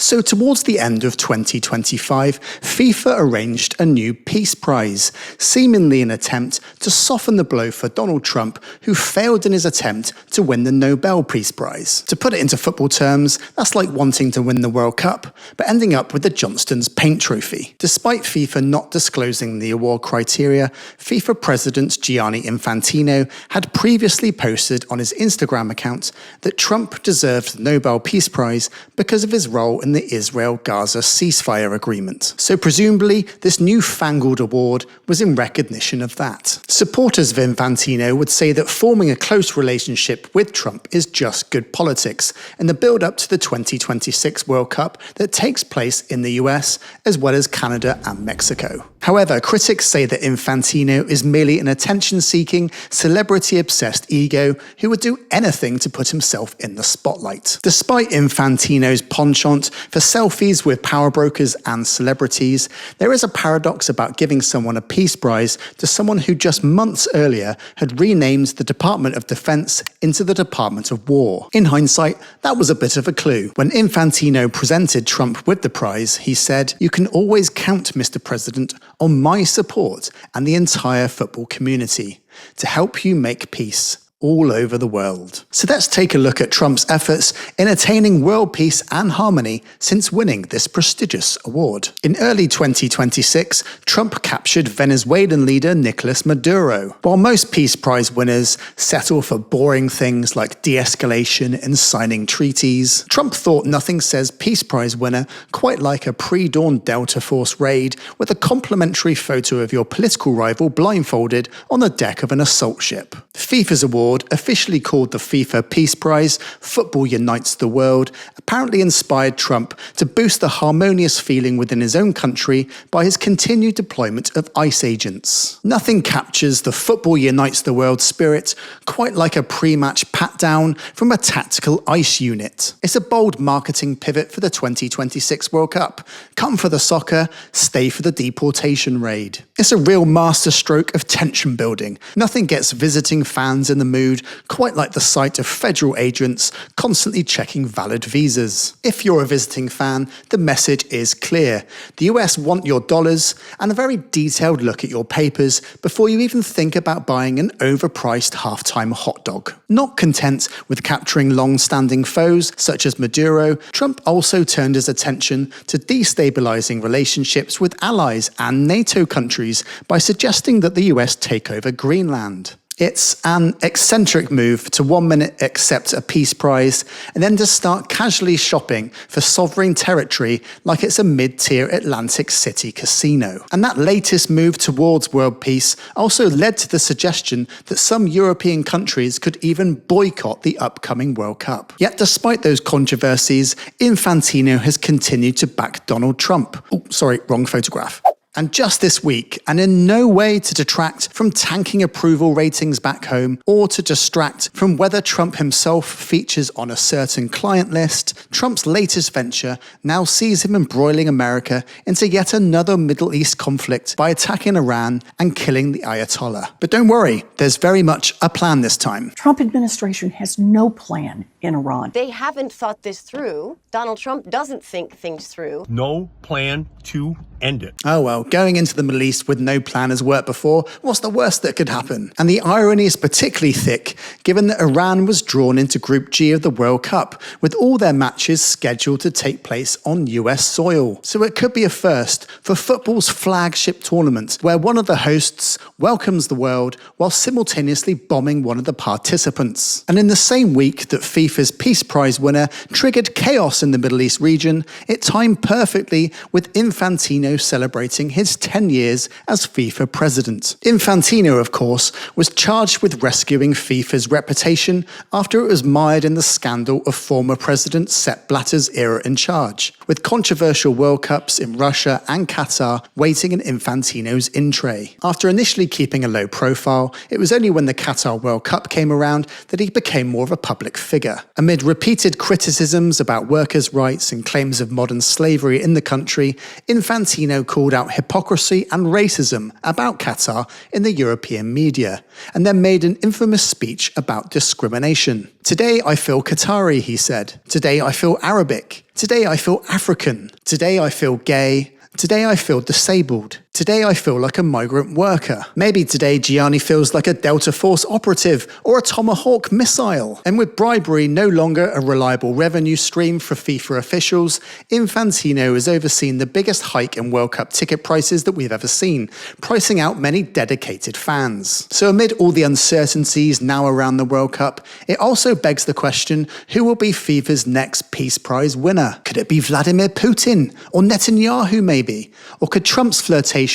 So towards the end of 2025, FIFA arranged a new Peace Prize, seemingly an attempt to soften the blow for Donald Trump, who failed in his attempt to win the Nobel Peace Prize. To put it into football terms, that's like wanting to win the World Cup, but ending up with the Johnston's paint trophy. Despite FIFA not disclosing the award criteria, FIFA President Gianni Infantino had previously posted on his Instagram account that Trump deserved the Nobel Peace Prize because of his role in the Israel-Gaza ceasefire agreement. So presumably, this newfangled award was in recognition of that. Supporters of Infantino would say that forming a close relationship with Trump is just good politics in the build-up to the 2026 World Cup that takes place in the US, as well as Canada and Mexico. However, critics say that Infantino is merely an attention-seeking, celebrity-obsessed ego who would do anything to put himself in the spotlight. Despite Infantino's penchant for selfies with power brokers and celebrities, there is a paradox about giving someone a Peace Prize to someone who just months earlier had renamed the Department of Defense into the Department of War. In hindsight, that was a bit of a clue. When Infantino presented Trump with the prize, he said, "You can always count, Mr. President, on my support and the entire football community to help you make peace all over the world." So let's take a look at Trump's efforts in attaining world peace and harmony since winning this prestigious award. In early 2026, Trump captured Venezuelan leader Nicolas Maduro. While most Peace Prize winners settle for boring things like de-escalation and signing treaties, Trump thought nothing says Peace Prize winner quite like a pre-dawn Delta Force raid with a complimentary photo of your political rival blindfolded on the deck of an assault ship. FIFA's award, officially called the FIFA Peace Prize, Football Unites the World, apparently inspired Trump to boost the harmonious feeling within his own country by his continued deployment of ICE agents. Nothing captures the Football Unites the World spirit quite like a pre-match pat-down from a tactical ICE unit. It's a bold marketing pivot for the 2026 World Cup. Come for the soccer, stay for the deportation raid. It's a real masterstroke of tension building. Nothing gets visiting fans in the mood quite like the sight of federal agents constantly checking valid visas. If you're a visiting fan, the message is clear. The US want your dollars and a very detailed look at your papers before you even think about buying an overpriced halftime hot dog. Not content with capturing long-standing foes such as Maduro, Trump also turned his attention to destabilizing relationships with allies and NATO countries by suggesting that the US take over Greenland. It's an eccentric move to 1 minute accept a Peace Prize and then to start casually shopping for sovereign territory like it's a mid-tier Atlantic City casino. And that latest move towards world peace also led to the suggestion that some European countries could even boycott the upcoming World Cup. Yet despite those controversies, Infantino has continued to back Donald Trump. Oh, sorry, wrong photograph. And just this week, and in no way to detract from tanking approval ratings back home or to distract from whether Trump himself features on a certain client list, Trump's latest venture now sees him embroiling America into yet another Middle East conflict by attacking Iran and killing the Ayatollah. But don't worry, there's very much a plan this time. Trump administration has no plan in Iran. They haven't thought this through. Donald Trump doesn't think things through. No plan to end it. Oh well, going into the Middle East with no plan has worked before. What's the worst that could happen? And the irony is particularly thick, given that Iran was drawn into Group G of the World Cup, with all their matches scheduled to take place on US soil. So it could be a first for football's flagship tournament, where one of the hosts welcomes the world while simultaneously bombing one of the participants. And in the same week that FIFA's Peace Prize winner triggered chaos in the Middle East region, it timed perfectly with Infantino celebrating his 10 years as FIFA president. Infantino, of course, was charged with rescuing FIFA's reputation after it was mired in the scandal of former President Sepp Blatter's era in charge, with controversial World Cups in Russia and Qatar waiting in Infantino's in tray. After initially keeping a low profile, it was only when the Qatar World Cup came around that he became more of a public figure. Amid repeated criticisms about workers' rights and claims of modern slavery in the country, Infantino called out hypocrisy and racism about Qatar in the European media, and then made an infamous speech about discrimination. "Today I feel Qatari," he said. "Today I feel Arabic. Today I feel African. Today I feel gay. Today I feel disabled. Today I feel like a migrant worker. Maybe today Gianni feels like a Delta Force operative or a Tomahawk missile. And with bribery no longer a reliable revenue stream for FIFA officials, Infantino has overseen the biggest hike in World Cup ticket prices that we've ever seen, pricing out many dedicated fans. So amid all the uncertainties now around the World Cup, it also begs the question, who will be FIFA's next Peace Prize winner? Could it be Vladimir Putin or Netanyahu maybe? Or could Trump's flirtation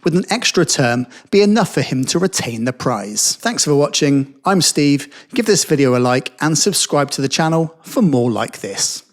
with an extra term be enough for him to retain the prize? Thanks for watching. I'm Steve. Give this video a like and subscribe to the channel for more like this.